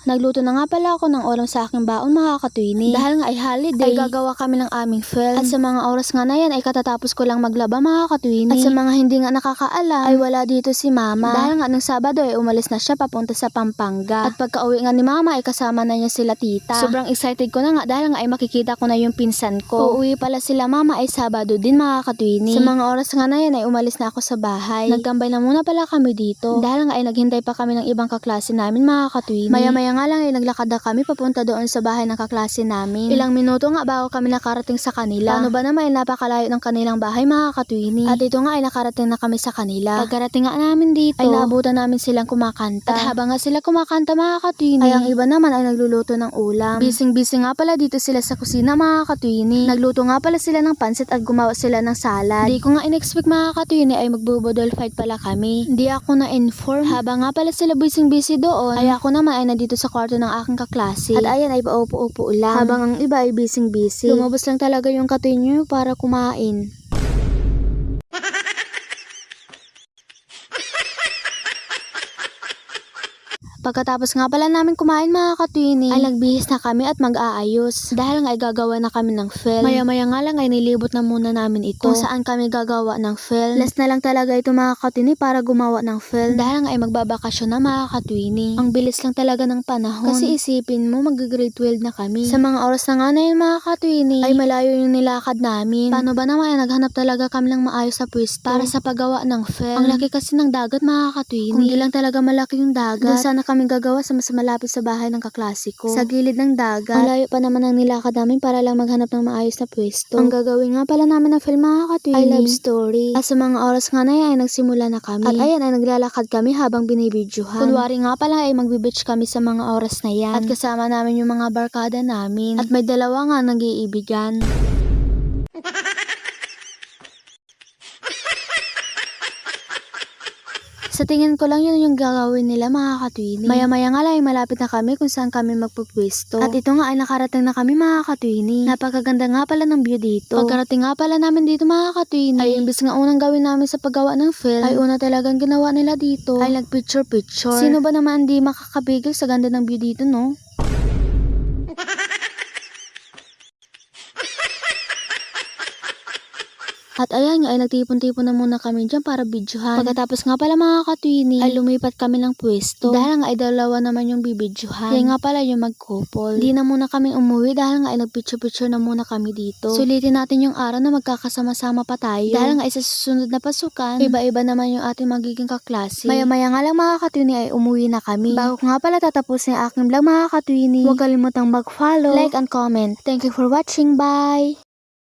Nagluto na nga pala ako ng ulam sa aking baon mga katwini. Dahil nga ay holiday, ay gagawa kami ng aming film. At sa mga oras nga na yan ay katatapos ko lang maglaba mga katwini. At sa mga hindi nga nakakaalam, ay wala dito si mama. Dahil nga nung Sabado ay umalis na siya papunta sa Pampanga. At pagka-uwi nga ni mama ay kasama na niya sila tita. Sobrang excited ko na nga dahil nga ay makikita ko na yung pinsan ko. Uuwi pala sila mama ay Sabado din mga katwini. Sa mga oras nga na yan ay umalis na ako sa bahay. Naggambay na muna pala kami dito. Dahil nga ay naghintay pa kami ng ibang kaklase namin mga katwini. Maya-maya nga lang ay naglakad na kami papunta doon sa bahay ng kaklase namin. Ilang minuto nga bago kami nakarating sa kanila. Paano ba naman ay napakalayo ng kanilang bahay mga katwini. At ito nga ay nakarating na kami sa kanila. Pagkarating nga namin dito, ay naabutan namin silang kumakanta. At habang nga sila kumakanta mga katwini, ay ang iba naman ay nagluluto ng ulam. Bising-bising nga pala dito sila sa kusina mga katwini. Nagluto nga pala sila ng pansit at gumawa sila ng salad. Di ko nga in-expect mga katwini ay magbubudol fight pala kami. Hindi ako na-inform. Habang nga pala sila busy doon, ay ako naman ay nandito sa kwarto ng aking kaklase. At ayan ay paupo-upo lang. Habang ang iba ay busy. Lumabas lang talaga yung katwini para kumain. Pagkatapos nga pala namin kumain mga katwini, ay nagbihis na kami at mag-aayos. Dahil nga ay gagawa na kami ng film. Maya-maya nga lang ay nilibot na muna namin ito kung saan kami gagawa ng film. Last na lang talaga ito mga katwini para gumawa ng film. Dahil nga ay magbabakasyon na mga katwini. Ang bilis lang talaga ng panahon. Kasi isipin mo mag-grade 12 na kami. Sa mga oras na nga na yun mga katwini, ay malayo yung nilakad namin. Paano ba naman ay naghanap talaga kami ng maayos sa pwesto para sa paggawa ng film. Ang laki kasi ng dagat mga katwini. Kung di lang talaga malaki yung dagat, doon sana kami gagawa sa mas malapit sa bahay ng kaklase ko. Sa gilid ng dagat. Ang layo pa naman ang nilakad namin para lang maghanap ng maayos na pwesto. Ang gagawin nga pala namin ng film mga katwini ay love story. At sa mga oras nga na yan ay nagsimula na kami. At ayan ay naglalakad kami habang binibidyohan. Kunwari nga pala ay magbe-beach kami sa mga oras na yan. At kasama namin yung mga barkada namin. At may dalawa nga nag-iibigan. Sa tingin ko lang yun yung gagawin nila mga katwini. Maya-maya nga lang ay malapit na kami kung saan kami magpupwesto. At ito nga ay nakarating na kami mga katwini. Napakaganda nga pala ng view dito. Pagkarating nga pala namin dito mga katwini, ay imbis nga unang gawin namin sa paggawa ng film, ay una talagang ginawa nila dito ay nag-picture. Sino ba naman hindi makakabigil sa ganda ng view dito, no? At ayan nga ay nagtipon-tipon na muna kami dyan para videohan. Pagkatapos nga pala mga katwini, ay lumipat kami ng pwesto. Dahil nga ay dalawa naman yung bibidyohan. Kaya nga pala yung mag-couple. Di na muna kami umuwi dahil nga ay nagpicture-picture na muna kami dito. Sulitin natin yung araw na magkakasama-sama pa tayo. Dahil nga ay sa susunod na pasukan, iba-iba naman yung ating magiging kaklase. Maya-maya nga lang mga katwini ay umuwi na kami. Bago ko nga pala tatapusin ang aking vlog mga katwini, huwag kalimutang mag-follow, like and comment. Thank you for watching. Bye!